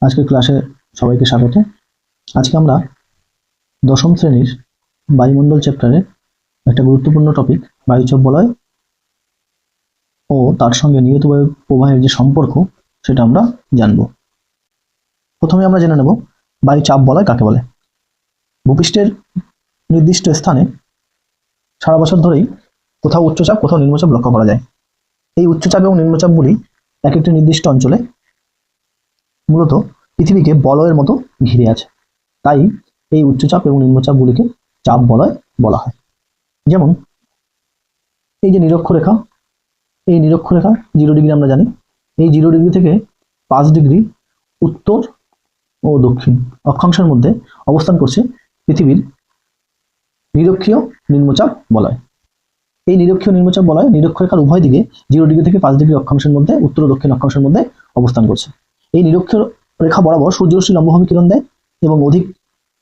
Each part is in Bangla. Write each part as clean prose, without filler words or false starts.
আজকের ক্লাসে সবাইকে স্বাগত। আজকে আমরা দশম শ্রেণীর বায়ুমণ্ডল চ্যাপ্টারে একটা গুরুত্বপূর্ণ টপিক বায়ুচাপ বলয় ও তার সঙ্গে নিয়ত বায়ু প্রবাহের যে সম্পর্ক সেটা আমরা জানব। প্রথমে আমরা জেনে নেব বায়ুচাপ বলয় কাকে বলে। ভূপৃষ্ঠের নির্দিষ্ট স্থানে সারা বছর ধরেই কোথাও উচ্চচাপ কোথাও নিম্নচাপ লক্ষ্য করা যায়। এই উচ্চচাপ এবং নিম্নচাপগুলি এক একটি নির্দিষ্ট অঞ্চলে মূলত পৃথিবীকে বলয়ের মতো ঘিরে আছে, তাই এই উচ্চচাপ এবং নিম্নচাপগুলিকে চাপ বলয় বলা হয়। যেমন এই যে নিরক্ষরেখা, এই নিরক্ষরেখা 0 ডিগ্রি আমরা জানি। এই 0 ডিগ্রি থেকে 5 ডিগ্রি উত্তর ও দক্ষিণ অক্ষাংশের মধ্যে অবস্থান করছে পৃথিবীর নিরক্ষীয় নিম্নচাপ বলয়। এই নিরক্ষীয় নিম্নচাপ বলয় নিরক্ষরেখার উভয় দিকে 0 ডিগ্রি থেকে 5 ডিগ্রি অক্ষাংশের মধ্যে উত্তর ও দক্ষিণ অক্ষাংশের মধ্যে অবস্থান করছে। এই নিরক্ষীয় রেখা বরাবর সূর্যরশ্মি লম্বভাবে কিরণ দেয় এবং অধিক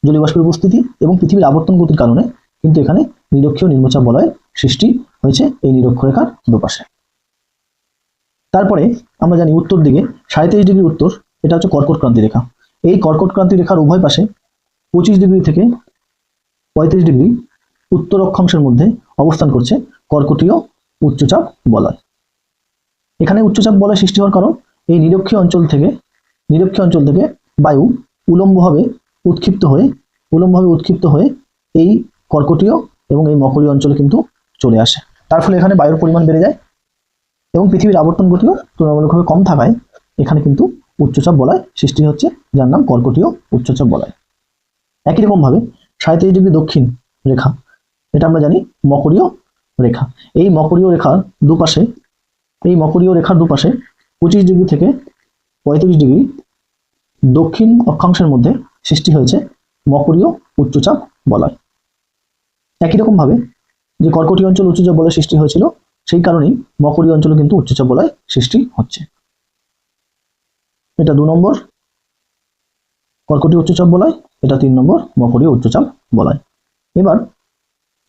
জলীয় বাষ্পের উপস্থিতি এবং পৃথিবীর আবর্তন গতির কারণে কিন্তু এখানে নিরক্ষীয় নিম্নচাপ বলয়ের সৃষ্টি হয়েছে এই নিরক্ষরেখার দুপাশে। তারপরে আমরা জানি উত্তর দিকে 37 ডিগ্রি উত্তর, এটা হচ্ছে কর্কট ক্রান্তি রেখা। এই কর্কট ক্রান্তি রেখার উভয় পাশে 25 ডিগ্রি থেকে 35 ডিগ্রি উত্তর অক্ষাংশের মধ্যে অবস্থান করছে কর্কটীয় উচ্চচাপ বলয়। এখানে উচ্চচাপ বলয় সৃষ্টি হওয়ার কারণ এই নিরক্ষীয় অঞ্চল থেকে বায়ু উলম্বভাবে উৎক্ষিপ্ত হয়ে এই কর্কটীয় এবং এই মকরীয় অঞ্চলে কিন্তু চলে আসে। তার ফলে এখানে বায়ুর পরিমাণ বেড়ে যায় এবং পৃথিবীর আবর্তন গতিও তুলনামূলকভাবে কম থাকায় এখানে কিন্তু উচ্চচাপ বলয় সৃষ্টি হচ্ছে, যার নাম কর্কটীয় উচ্চচাপ বলয়। একই রকম ভাবে 37 ডিগ্রি দক্ষিণ রেখা, এটা আমরা জানি মকরীয় রেখা। এই মকরীয় রেখার দুপাশে 25 ডিগ্রি থেকে 35 ডিগ্রি দক্ষিণ অক্ষাংশের মধ্যে সৃষ্টি হয়েছে মকরীয় উচ্চচাপ বলয়। একই রকম ভাবে যে কর্কটীয় অঞ্চল উচ্চচাপ বলয় সৃষ্টি হয়েছিল, সেই কারণেই মকরীয় অঞ্চলে কিন্তু উচ্চচাপ বলয় সৃষ্টি হচ্ছে। এটা 2 নম্বর কর্কটীয় উচ্চচাপ বলয়, এটা 3 নম্বর মকরীয় উচ্চচাপ বলয়। এবার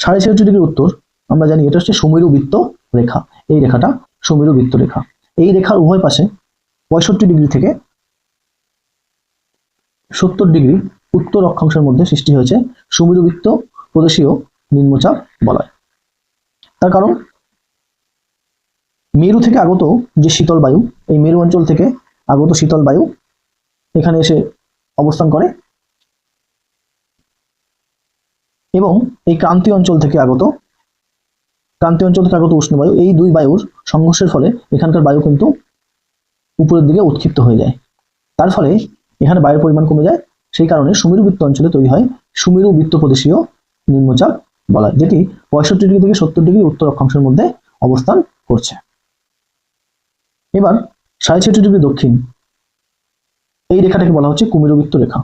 66 ডিগ্রি উত্তর, আমরা জানি এটা হচ্ছে সুমেরু বৃত্ত রেখা। এই রেখাটা সুমেরু বৃত্ত রেখা। এই রেখার উভয় পাশে 65 ডিগ্রি থেকে 70 ডিগ্রি উত্তর অক্ষাংশের মধ্যে সৃষ্টি হয়েছে সুমেরু বৃত্ত প্রদেশীয় নিম্নচাপ বলয়। তার কারণ মেরু থেকে আগত যে শীতল বায়ু, এই মেরু অঞ্চল থেকে আগত শীতল বায়ু এখানে এসে অবস্থান করে এবং এই ক্রান্তীয় অঞ্চল থেকে আগত উষ্ণ বায়ু, এই দুই বায়ুর সংঘর্ষের ফলে এখানকার বায়ু কিন্তু উপরের দিকে উৎক্ষিপ্ত হয়ে যায়। তার ফলে এখানে বায়ুর পরিমাণ কমে যায়। সেই কারণে সুমেরু বৃত্ত অঞ্চলে তৈরি হয় সুমেরু বৃত্ত প্রদেশীয় নিম্নচাপ বলয়, যেটি 65 ডিগ্রি থেকে 70 ডিগ্রি উত্তর অক্ষাংশের মধ্যে অবস্থান করছে। এবার 66 ডিগ্রি দক্ষিণ, এই রেখাটাকে বলা হচ্ছে কুমেরু বৃত্ত রেখা।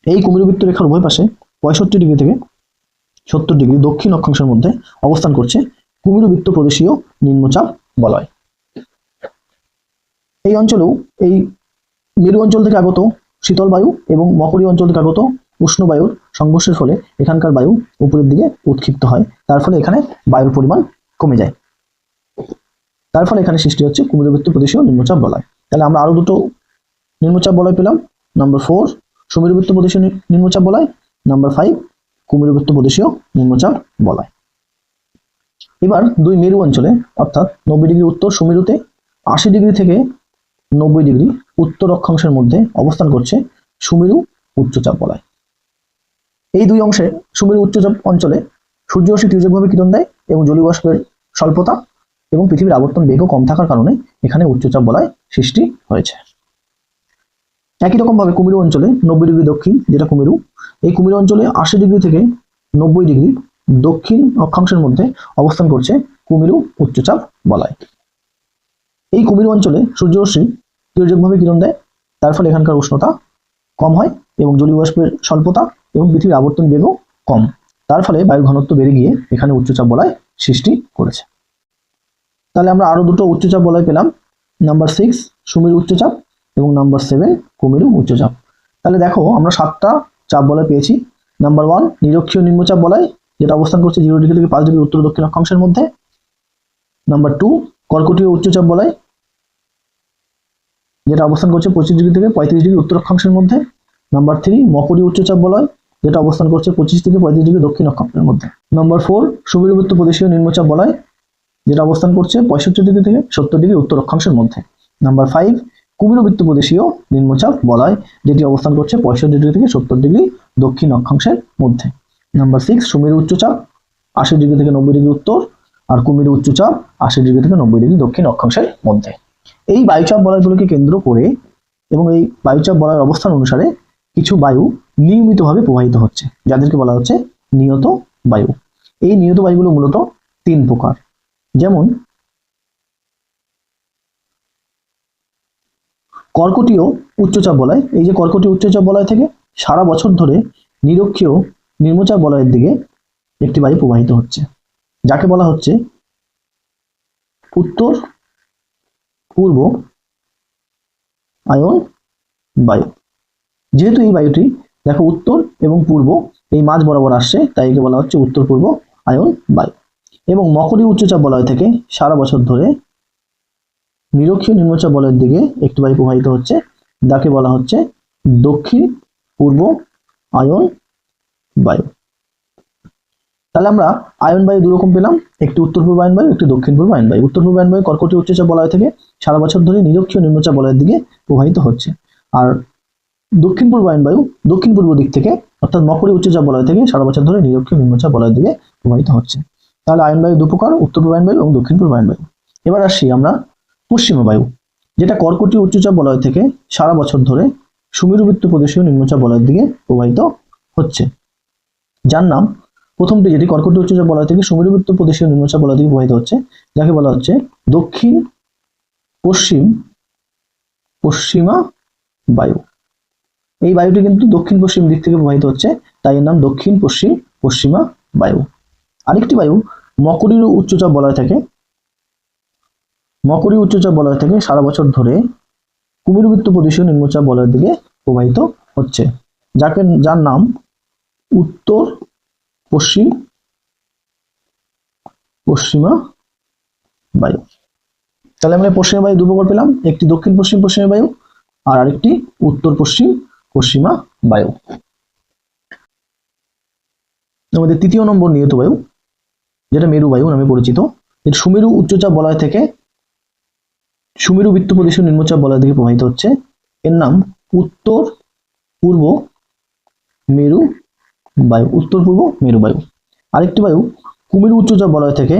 এই কুমেরু বৃত্ত রেখার উভয় পাশে 65 ডিগ্রি থেকে 70 ডিগ্রি দক্ষিণ অক্ষাংশের মধ্যে অবস্থান করছে কুমেরু বৃত্ত প্রদেশীয় নিম্নচাপ বলয়। এই অঞ্চলেও এই মেরু অঞ্চল থেকে আগত শীতল বায়ু এবং মকরীয় অঞ্চল থেকে আগত উষ্ণ বায়ুর সংঘর্ষের ফলে এখানকার বায়ু উপরের দিকে উৎক্ষিপ্ত হয়। তার ফলে এখানে বায়ুর পরিমাণ কমে যায়। তার ফলে এখানে সৃষ্টি হচ্ছে কুমেরু বৃত্ত প্রদেশীয় নিম্নচাপ বলয়। তাহলে আমরা আরো দুটো নিম্নচাপ বলয় পেলাম। নাম্বার 4 সুমেরু বৃত্ত প্রদেশীয় নিম্নচাপ বলয়, নাম্বার 5 কুমেরু বৃত্ত প্রদেশীয় নিম্নচাপ বলয়। এবার দুই মেরু অঞ্চলে অর্থাৎ 90 ডিগ্রি উত্তর সুমেরুতে 80 ডিগ্রি থেকে 90 ডিগ্রি উত্তর অক্ষাংশের মধ্যে অবস্থান করছে সুমেরু উচ্চচাপ বলয়। এই দুই অংশে সুমেরু উচ্চচাপ অঞ্চলে সূর্যরশ্মি তীর্যকভাবে কিরণ দেয় এবং জলীয় বাষ্পের স্বল্পতা এবং পৃথিবীর আবর্তন বেগও কম থাকার কারণে এখানে উচ্চচাপ বলয় সৃষ্টি হয়েছে। একই রকম ভাবে কুমেরু অঞ্চলে 90 ডিগ্রি দক্ষিণ, যেটা কুমেরু, এই কুমেরু অঞ্চলে 80 ডিগ্রি থেকে 90 ডিগ্রি দক্ষিণ অক্ষাংশের মধ্যে অবস্থান করছে কুমেরু উচ্চচাপ বলয়। এই কুমেরু অঞ্চলে সূর্যরশ্মি তীর্যকভাবে কিরণ দেয়, তার ফলে এখানকার উষ্ণতা কম হয় এবং জলীয় বাষ্পের স্বল্পতা এবং পৃথিবীর আবর্তন বেগও কম। তার ফলে বায়ুর ঘনত্ব বেড়ে গিয়ে এখানে উচ্চচাপ বলয় সৃষ্টি করেছে। তাহলে আমরা আরো দুটো উচ্চচাপ বলয় পেলাম, নাম্বার 6 সুমেরু উচ্চচাপ এবং নাম্বার 7 কুমেরু উচ্চচাপ। তাহলে দেখো আমরা 7টা চাপ বলয় পেয়েছি। নাম্বার 1 নিরক্ষীয় নিম্নচাপ বলয়, যেটা অবস্থান করছে 0 ডিগ্রি থেকে 5 ডিগ্রি উত্তর দক্ষিণ অক্ষাংশের মধ্যে। নাম্বার 2 কর্কটীয় উচ্চচাপ বলয়। যেটা অবস্থান করছে 25 থেকে 35 উত্তর অক্ষাংশের মধ্যে। নাম্বার 3 মকরী উচ্চচাপ বলয়, যেটা অবস্থান করছে 25 থেকে 35 দক্ষিণ অক্ষাংশের মধ্যে। নাম্বার 4 সুমেরুবৃত্ত প্রদেশীয় নিম্নচাপ বলয়, যেটা অবস্থান করছে 65 থেকে 70 উত্তর অক্ষাংশের মধ্যে। নাম্বার 5 কুমেরুবৃত্ত প্রদেশীয় নিম্নচাপ বলয়, যেটি অবস্থান করছে 65 থেকে 70 দক্ষিণ অক্ষাংশের মধ্যে। নাম্বার 6 সুমেরু উচ্চচাপ 80 থেকে 90 উত্তর, আর কুমেরু উচ্চচাপ 80 থেকে 90 দক্ষিণ অক্ষাংশের মধ্যে। এই বায়ুচাপ বলয়গুলোকে কেন্দ্র করে এবং এই বায়ুচাপ বলয়ের অবস্থান অনুসারে কিছু বায়ু নিয়মিতভাবে প্রবাহিত হচ্ছে, যাদেরকে বলা হচ্ছে নিয়ত বায়ু। এই নিয়ত বায়ুগুলো মূলত 3 প্রকার। যেমন কর্কটীয় উচ্চচাপ বলয়, এই যে কর্কটীয় উচ্চচাপ বলয় থেকে সারা বছর ধরে নিরক্ষীয় নিম্নচাপ বলয়ের দিকে একটি বায়ু প্রবাহিত হচ্ছে, যাকে বলা হচ্ছে উত্তর পূর্ব আয়ন বায়ু। যেহেতু এই বায়ুটি দেখো উত্তর এবং পূর্ব এই মাঝ বরাবর আসছে, তাই একে বলা হচ্ছে উত্তর পূর্ব আয়ন বায়ু। এবং মকরী উচ্চচাপ বলয় থেকে সারা বছর ধরে নিরক্ষীয় নিম্নচাপ বলয়ের দিকে একটি বায়ু প্রবাহিত হচ্ছে, যাকে বলা হচ্ছে দক্ষিণ পূর্ব আয়ন বায়ু। তাহলে আমরা আয়ন বায়ু দু রকম পেলাম, একটি উত্তর পূর্ব আয়ন বায়ু, একটি দক্ষিণ পূর্ব আয়ন বায়ু। উত্তর পূর্ব আয়ন বায়ু কর্কটীয় উচ্চচাপ বলয় থেকে সারা বছর ধরে নিরক্ষীয় নিম্নচাপ বলয়ের দিকে প্রবাহিত হচ্ছে, আর দক্ষিণ পূর্ব আয়ন বায়ু দক্ষিণ পূর্ব দিক থেকে অর্থাৎ মকরী উচ্চচাপ বলয় থেকে সারা বছর ধরে নিরক্ষীয় নিম্নচাপ বলয়ের দিকে প্রবাহিত হচ্ছে। তাহলে আয়ন বায়ু 2 প্রকার, উত্তর পূর্ব আয়ন বায়ু এবং দক্ষিণ পূর্ব আয়ন বায়ু। এবার আসি আমরা পশ্চিমা বায়ু, যেটা কর্কটীয় উচ্চচাপ বলয় থেকে সারা বছর ধরে সুমেরুবৃত্ত প্রদেশীয় নিম্নচাপ বলয়ের দিকে প্রবাহিত হচ্ছে, যার নাম প্রথমটি যেটি কর্কটীয় উচ্চচাপ বলয় থেকে সুমেরুবৃত্ত প্রদেশীয় নিম্নচাপ বলয়ের দিকে প্রবাহিত হচ্ছে, যাকে বলা হচ্ছে দক্ষিণ পশ্চিমা বায়ু। এই বায়ুটি কিন্তু দক্ষিণ পশ্চিম দিক থেকে প্রবাহিত হচ্ছে, তাই এর নাম দক্ষিণ পশ্চিমা বায়ু। আরেকটি বায়ু মকরী উচ্চচাপ বলয় থেকে সারা বছর ধরে কুমেরুবৃত্ত প্রদেশীয় নিম্নচাপ বলয়ের দিকে প্রবাহিত হচ্ছে, যার নাম উত্তর পশ্চিমা বায়ু। তাহলে আমরা পশ্চিমা বায়ু 2 প্রকার পেলাম, একটি দক্ষিণ পশ্চিমা বায়ু আর আরেকটি উত্তর পশ্চিমা বায়ু। আমাদের 3য় নম্বর নিয়ত বায়ু, যেটা মেরু বায়ু নামে পরিচিত। সুমেরু উচ্চচাপ বলয় থেকে সুমেরুবৃত্ত প্রদেশীয় নিম্নচাপ বলয়ের দিকে প্রবাহিত হচ্ছে, এর নাম উত্তর পূর্ব মেরু বায়ু। আরেকটি বায়ু কুমেরু উচ্চচাপ বলয় থেকে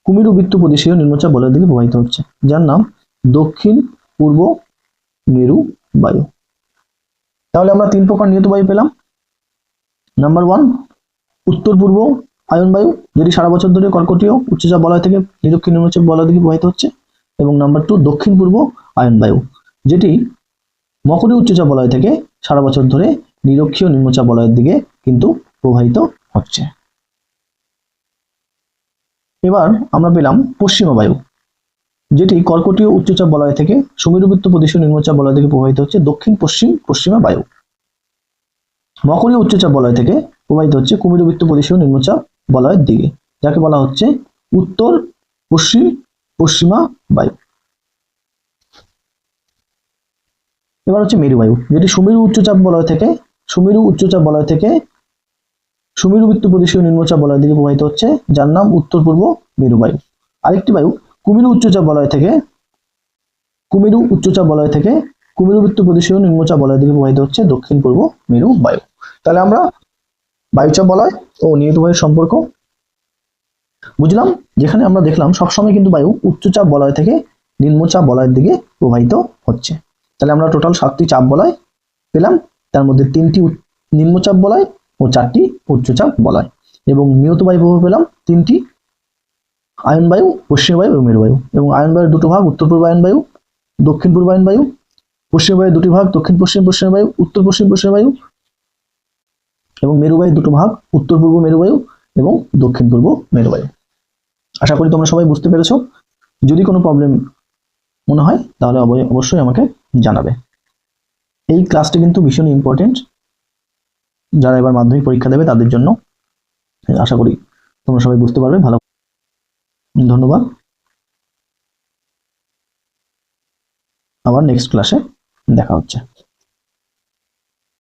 কুমেরুবৃত্ত প্রদেশীয় নিম্নচাপ বলয়ের দিকে প্রবাহিত হচ্ছে, যার নাম দক্ষিণ পূর্ব মেরু বায়ু। তাহলে আমরা 3 প্রকার নিয়ত বায়ু পেলাম। নাম্বার 1 উত্তর পূর্ব আয়ন বায়ু, যেটি সারা বছর ধরে কর্কটীয় উচ্চচাপ বলয় থেকে নিরক্ষীয় নিম্নচাপ বলয়ের দিকে প্রবাহিত হচ্ছে। এবং নাম্বার 2 দক্ষিণ পূর্ব আয়ন বায়ু, যেটি মকরী উচ্চচাপ বলয় থেকে সারা বছর ধরে নিরক্ষীয় নিম্নচাপ বলয়ের দিকে কিন্তু প্রবাহিত হচ্ছে। এবার আমরা পেলাম পশ্চিমা বায়ু, যেটি কর্কটীয় উচ্চচাপ বলয় থেকে সুমেরুবৃত্ত প্রদেশীয় নিম্নচাপ বলয়ের দিকে প্রবাহিত হচ্ছে, দক্ষিণ পশ্চিমা বায়ু। মকরী উচ্চচাপ বলয় থেকে প্রবাহিত হচ্ছে কুমেরুবৃত্ত প্রদেশীয় নিম্নচাপ বলয়ের দিকে, যাকে বলা হচ্ছে উত্তর পশ্চিমা বায়ু। এবার হচ্ছে মেরু বায়ু, যেটি সুমেরু উচ্চচাপ বলয় থেকে সুমেরুবৃত্ত প্রদেশীয় নিম্নচাপ বলয়ের দিকে প্রবাহিত হচ্ছে, যার নাম উত্তর পূর্ব মেরু বায়ু। আরেকটি বায়ু কুমেরু উচ্চচাপ বলয় থেকে কুমেরুবৃত্ত প্রদেশীয় নিম্নচাপ বলয়ের দিকে প্রবাহিত হচ্ছে, দক্ষিণ পূর্ব মেরু বায়ু। তাহলে আমরা বায়ুচাপ বলয় ও নিয়ত বায়ুর সম্পর্ক বুঝলাম, যেখানে আমরা দেখলাম সবসময় কিন্তু বায়ু উচ্চচাপ বলয় থেকে নিম্নচাপ বলয়ের দিকে প্রবাহিত হচ্ছে। তাহলে আমরা টোটাল 7টি চাপ বলয় পেলাম, তার মধ্যে 3টি নিম্নচাপ বলয় ও 4টি উচ্চচাপ বলয়। এবং নিয়ত বায়ু প্রভাব পেলাম 3টি, আয়ন বায়ু, পশ্চিম বায়ু এবং মেরু বায়ু। এবং আয়ন বায়ুর 2টো ভাগ, উত্তর পূর্ব আয়ন বায়ু, দক্ষিণ পূর্ব আয়ন বায়ু। পশ্চিম বায়ুর 2টি ভাগ, দক্ষিণ পশ্চিম বায়ু, উত্তর পশ্চিম বায়ু। এবং মেরু বায়ুর 2টো ভাগ, উত্তর পূর্ব মেরু বায়ু এবং দক্ষিণ পূর্ব মেরু বায়ু। আশা করি তোমরা সবাই বুঝতে পেরেছো। যদি কোনো প্রবলেম মনে হয় তাহলে অবশ্যই আমাকে জানাবে। এই ক্লাসটি কিন্তু ভীষণ ইম্পর্টেন্ট, যারা এবার মাধ্যমিক পরীক্ষা দেবে তাদের জন্য। আশা করি তোমরা সবাই বুঝতে পারবে। ভালো, ধন্যবাদ। আবার নেক্সট ক্লাসে দেখা হচ্ছে।